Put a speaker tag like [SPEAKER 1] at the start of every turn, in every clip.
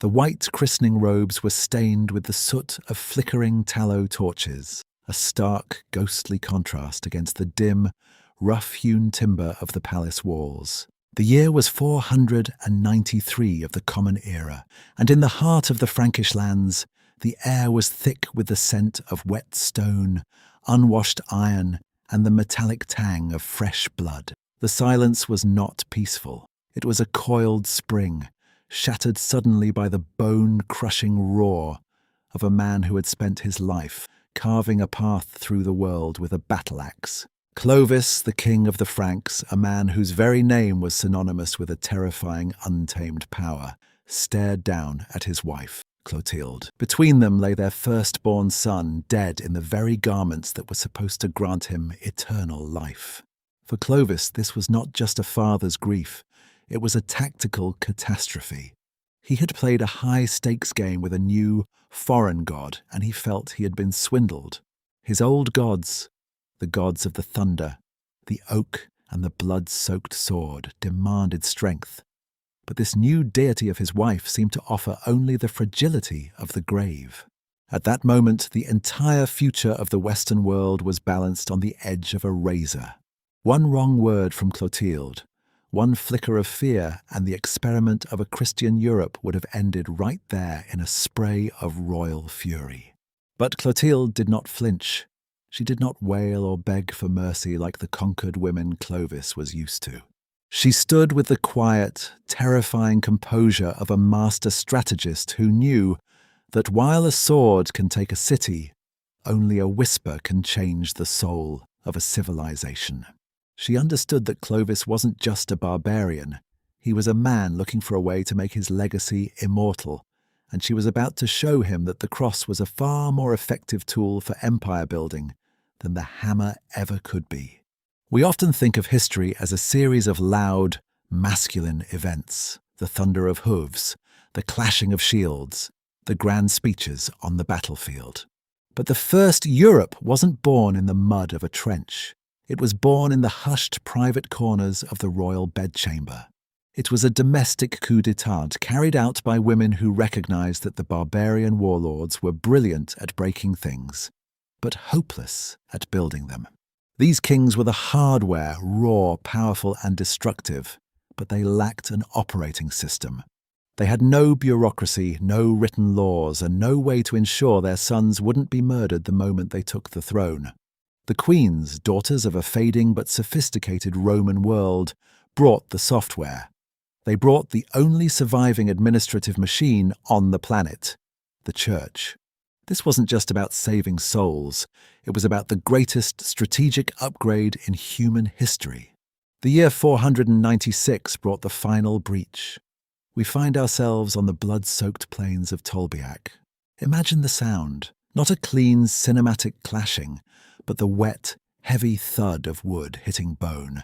[SPEAKER 1] The white christening robes were stained with the soot of flickering tallow torches, a stark, ghostly contrast against the dim, rough-hewn timber of the palace walls. The year was 493 of the Common Era, and in the heart of the Frankish lands, the air was thick with the scent of wet stone, unwashed iron, and the metallic tang of fresh blood. The silence was not peaceful. It was a coiled spring, shattered suddenly by the bone-crushing roar of a man who had spent his life carving a path through the world with a battle-axe. Clovis, the king of the Franks, a man whose very name was synonymous with a terrifying, untamed power, stared down at his wife, Clotilde. Between them lay their firstborn son, dead in the very garments that were supposed to grant him eternal life. For Clovis, this was not just a father's grief, it was a tactical catastrophe. He had played a high-stakes game with a new, foreign god, and he felt he had been swindled. His old gods, the gods of the thunder, the oak, and the blood-soaked sword, demanded strength. But this new deity of his wife seemed to offer only the fragility of the grave. At that moment, the entire future of the Western world was balanced on the edge of a razor. One wrong word from Clotilde, one flicker of fear, and the experiment of a Christian Europe would have ended right there in a spray of royal fury. But Clotilde did not flinch. She did not wail or beg for mercy like the conquered women Clovis was used to. She stood with the quiet, terrifying composure of a master strategist who knew that while a sword can take a city, only a whisper can change the soul of a civilization. She understood that Clovis wasn't just a barbarian. He was a man looking for a way to make his legacy immortal, and she was about to show him that the cross was a far more effective tool for empire building than the hammer ever could be. We often think of history as a series of loud, masculine events, the thunder of hooves, the clashing of shields, the grand speeches on the battlefield. But the first Europe wasn't born in the mud of a trench. It was born in the hushed private corners of the royal bedchamber. It was a domestic coup d'etat carried out by women who recognized that the barbarian warlords were brilliant at breaking things, but hopeless at building them. These kings were the hardware, raw, powerful, and destructive, but they lacked an operating system. They had no bureaucracy, no written laws, and no way to ensure their sons wouldn't be murdered the moment they took the throne. The queens, daughters of a fading but sophisticated Roman world, brought the software. They brought the only surviving administrative machine on the planet, the church. This wasn't just about saving souls, it was about the greatest strategic upgrade in human history. The year 496 brought the final breach. We find ourselves on the blood-soaked plains of Tolbiac. Imagine the sound, not a clean cinematic clashing, but the wet, heavy thud of wood hitting bone,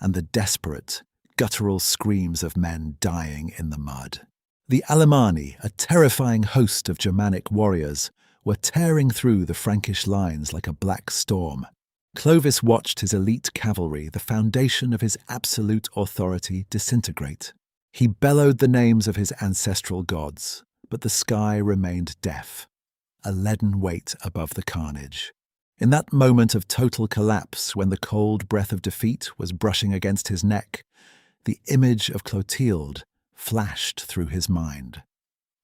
[SPEAKER 1] and the desperate, guttural screams of men dying in the mud. The Alemanni, a terrifying host of Germanic warriors, were tearing through the Frankish lines like a black storm. Clovis watched his elite cavalry, the foundation of his absolute authority, disintegrate. He bellowed the names of his ancestral gods, but the sky remained deaf, a leaden weight above the carnage. In that moment of total collapse, when the cold breath of defeat was brushing against his neck, the image of Clotilde flashed through his mind.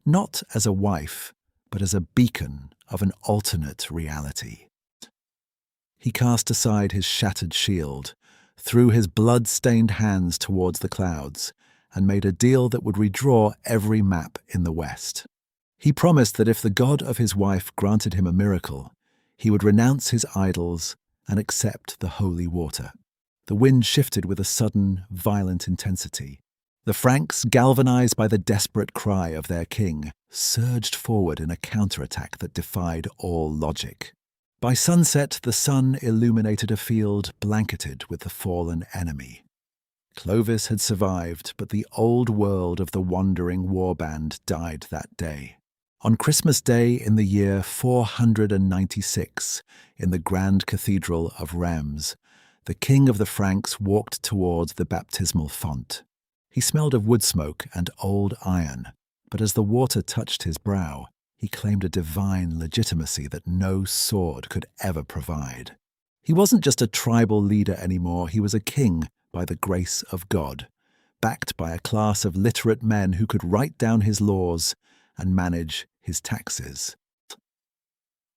[SPEAKER 1] Not as a wife, but as a beacon of an alternate reality. He cast aside his shattered shield, threw his blood-stained hands towards the clouds, and made a deal that would redraw every map in the West. He promised that if the god of his wife granted him a miracle, he would renounce his idols and accept the holy water. The wind shifted with a sudden, violent intensity. The Franks, galvanized by the desperate cry of their king, surged forward in a counterattack that defied all logic. By sunset, the sun illuminated a field blanketed with the fallen enemy. Clovis had survived, but the old world of the wandering warband died that day. On Christmas Day in the year 496, in the Grand Cathedral of Reims, the king of the Franks walked towards the baptismal font. He smelled of wood smoke and old iron, but as the water touched his brow, he claimed a divine legitimacy that no sword could ever provide. He wasn't just a tribal leader anymore, he was a king by the grace of God, backed by a class of literate men who could write down his laws and manage his taxes.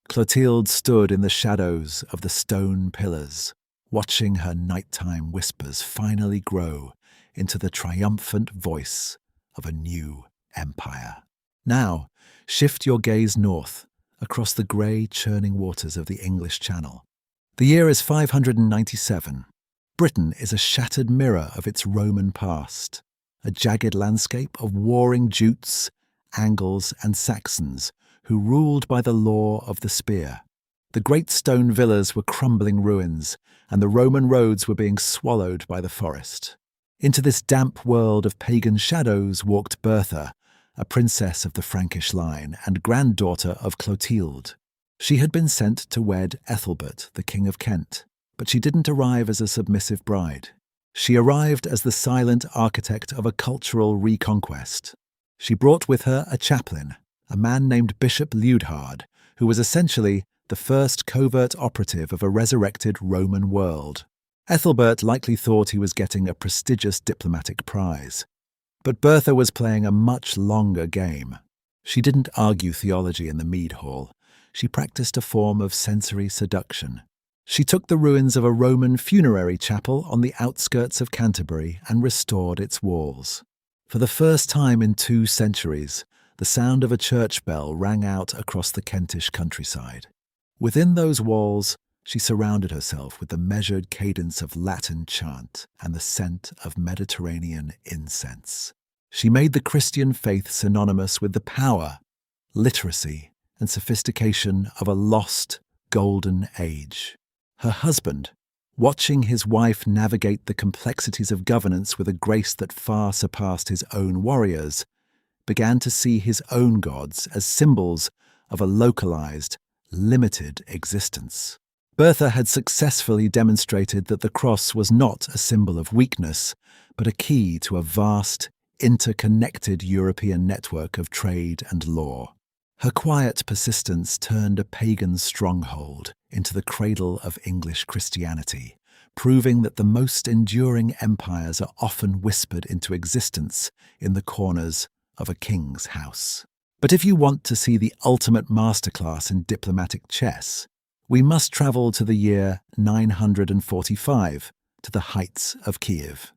[SPEAKER 1] Clotilde stood in the shadows of the stone pillars, watching her nighttime whispers finally grow into the triumphant voice of a new empire. Now, shift your gaze north, across the grey, churning waters of the English Channel. The year is 597. Britain is a shattered mirror of its Roman past, a jagged landscape of warring Jutes, Angles, and Saxons who ruled by the law of the spear. The great stone villas were crumbling ruins, and the Roman roads were being swallowed by the forest. Into this damp world of pagan shadows walked Bertha, a princess of the Frankish line and granddaughter of Clotilde. She had been sent to wed Ethelbert, the King of Kent, but she didn't arrive as a submissive bride. She arrived as the silent architect of a cultural reconquest. She brought with her a chaplain, a man named Bishop Liudhard, who was essentially the first covert operative of a resurrected Roman world. Ethelbert likely thought he was getting a prestigious diplomatic prize. But Bertha was playing a much longer game. She didn't argue theology in the mead hall. She practiced a form of sensory seduction. She took the ruins of a Roman funerary chapel on the outskirts of Canterbury and restored its walls. For the first time in 2 centuries, the sound of a church bell rang out across the Kentish countryside. Within those walls, she surrounded herself with the measured cadence of Latin chant and the scent of Mediterranean incense. She made the Christian faith synonymous with the power, literacy, and sophistication of a lost, golden age. Her husband, watching his wife navigate the complexities of governance with a grace that far surpassed his own warriors, began to see his own gods as symbols of a localized, limited existence. Bertha had successfully demonstrated that the cross was not a symbol of weakness, but a key to a vast, interconnected European network of trade and law. Her quiet persistence turned a pagan stronghold into the cradle of English Christianity, proving that the most enduring empires are often whispered into existence in the corners of a king's house. But if you want to see the ultimate masterclass in diplomatic chess, we must travel to the year 945, to the heights of Kyiv.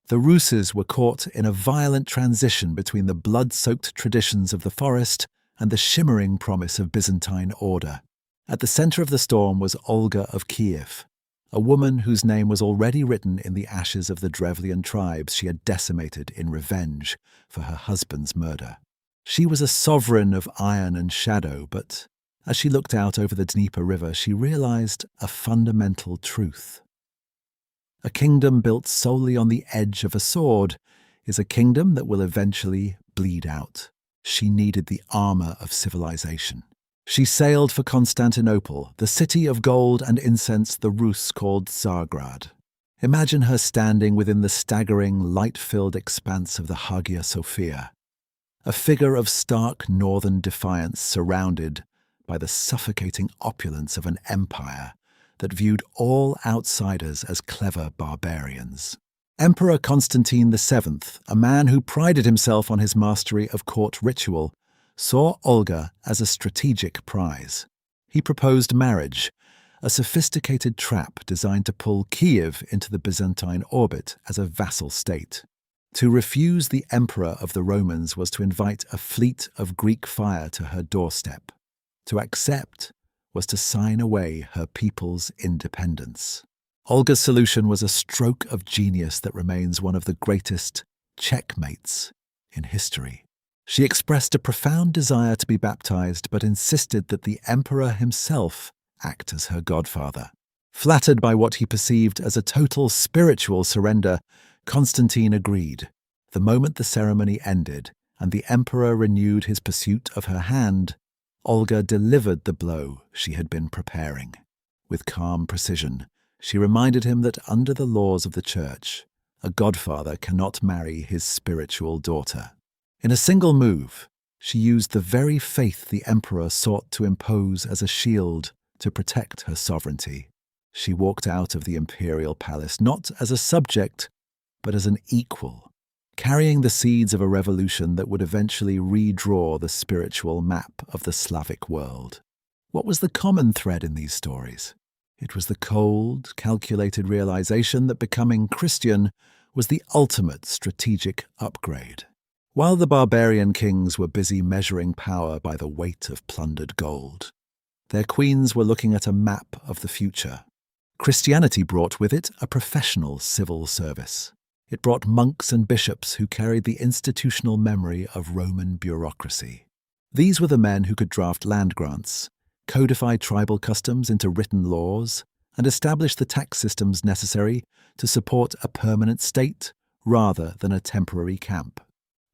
[SPEAKER 1] The Russes were caught in a violent transition between the blood-soaked traditions of the forest and the shimmering promise of Byzantine order. At the center of the storm was Olga of Kyiv, a woman whose name was already written in the ashes of the Drevlian tribes she had decimated in revenge for her husband's murder. She was a sovereign of iron and shadow, but as she looked out over the Dnieper River, she realized a fundamental truth. A kingdom built solely on the edge of a sword is a kingdom that will eventually bleed out. She needed the armor of civilization. She sailed for Constantinople, the city of gold and incense the Rus called Tsargrad. Imagine her standing within the staggering, light-filled expanse of the Hagia Sophia, a figure of stark northern defiance surrounded by the suffocating opulence of an empire that viewed all outsiders as clever barbarians. Emperor Constantine VII, a man who prided himself on his mastery of court ritual, saw Olga as a strategic prize. He proposed marriage, a sophisticated trap designed to pull Kyiv into the Byzantine orbit as a vassal state. To refuse the emperor of the Romans was to invite a fleet of Greek fire to her doorstep. To accept was to sign away her people's independence. Olga's solution was a stroke of genius that remains one of the greatest checkmates in history. She expressed a profound desire to be baptized, but insisted that the emperor himself act as her godfather. Flattered by what he perceived as a total spiritual surrender, Constantine agreed. The moment the ceremony ended and the emperor renewed his pursuit of her hand, Olga delivered the blow she had been preparing. With calm precision, she reminded him that under the laws of the church, a godfather cannot marry his spiritual daughter. In a single move, She used the very faith the emperor sought to impose as a shield to protect her sovereignty. She walked out of the imperial palace not as a subject, but as an equal, carrying the seeds of a revolution that would eventually redraw the spiritual map of the Slavic world. What was the common thread in these stories? It was the cold, calculated realization that becoming Christian was the ultimate strategic upgrade. While the barbarian kings were busy measuring power by the weight of plundered gold, their queens were looking at a map of the future. Christianity brought with it a professional civil service. It brought monks and bishops who carried the institutional memory of Roman bureaucracy. These were the men who could draft land grants, codify tribal customs into written laws, and establish the tax systems necessary to support a permanent state rather than a temporary camp.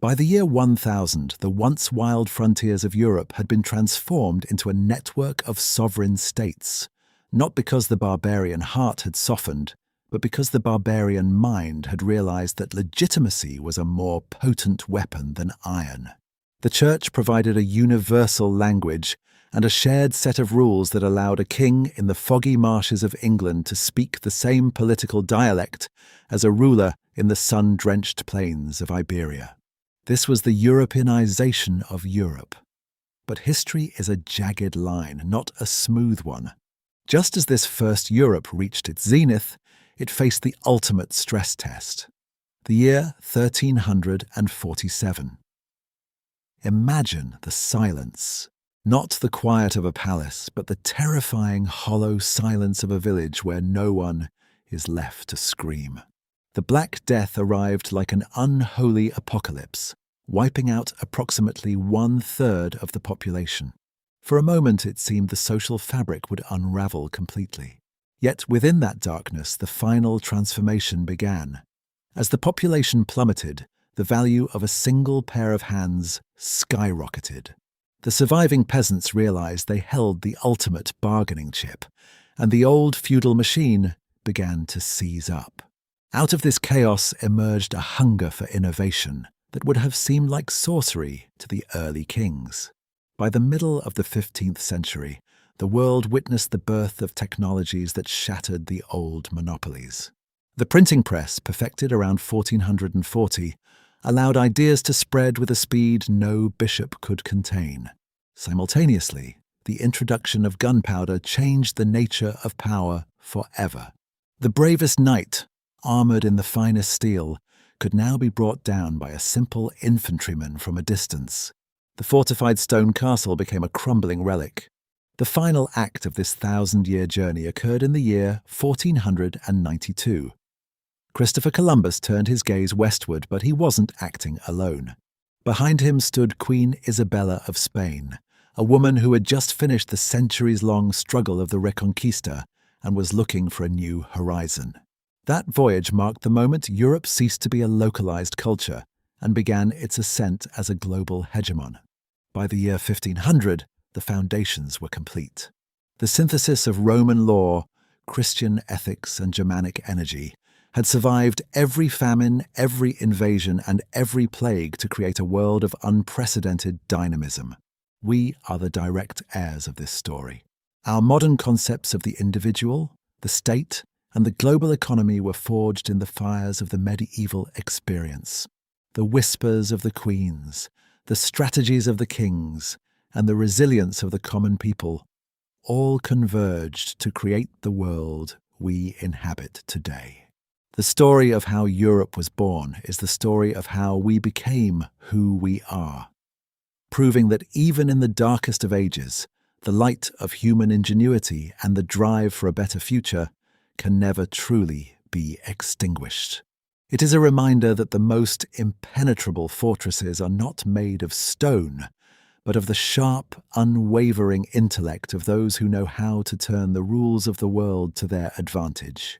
[SPEAKER 1] By the year 1000, the once wild frontiers of Europe had been transformed into a network of sovereign states, not because the barbarian heart had softened, but because the barbarian mind had realized that legitimacy was a more potent weapon than iron. The Church provided a universal language and a shared set of rules that allowed a king in the foggy marshes of England to speak the same political dialect as a ruler in the sun-drenched plains of Iberia. This was the Europeanization of Europe. But history is a jagged line, not a smooth one. Just as this first Europe reached its zenith, it faced the ultimate stress test, the year 1347. Imagine the silence, not the quiet of a palace, but the terrifying, hollow silence of a village where no one is left to scream. The Black Death arrived like an unholy apocalypse, wiping out approximately 1/3 of the population. For a moment it seemed the social fabric would unravel completely. Yet within that darkness the final transformation began. As the population plummeted, the value of a single pair of hands skyrocketed. The surviving peasants realized they held the ultimate bargaining chip, and the old feudal machine began to seize up. Out of this chaos emerged a hunger for innovation that would have seemed like sorcery to the early kings. By the middle of the 15th century, the world witnessed the birth of technologies that shattered the old monopolies. The printing press, perfected around 1440, allowed ideas to spread with a speed no bishop could contain. Simultaneously, the introduction of gunpowder changed the nature of power forever. The bravest knight, armored in the finest steel, could now be brought down by a simple infantryman from a distance. The fortified stone castle became a crumbling relic. The final act of this 1,000-year journey occurred in the year 1492. Christopher Columbus turned his gaze westward, but he wasn't acting alone. Behind him stood Queen Isabella of Spain, a woman who had just finished the centuries-long struggle of the Reconquista and was looking for a new horizon. That voyage marked the moment Europe ceased to be a localized culture and began its ascent as a global hegemon. By the year 1500, the foundations were complete. The synthesis of Roman law, Christian ethics, and Germanic energy had survived every famine, every invasion, and every plague to create a world of unprecedented dynamism. We are the direct heirs of this story. Our modern concepts of the individual, the state, and the global economy were forged in the fires of the medieval experience. The whispers of the queens, the strategies of the kings, and the resilience of the common people all converged to create the world we inhabit today. The story of how Europe was born is the story of how we became who we are, proving that even in the darkest of ages, the light of human ingenuity and the drive for a better future can never truly be extinguished. It is a reminder that the most impenetrable fortresses are not made of stone, but of the sharp, unwavering intellect of those who know how to turn the rules of the world to their advantage.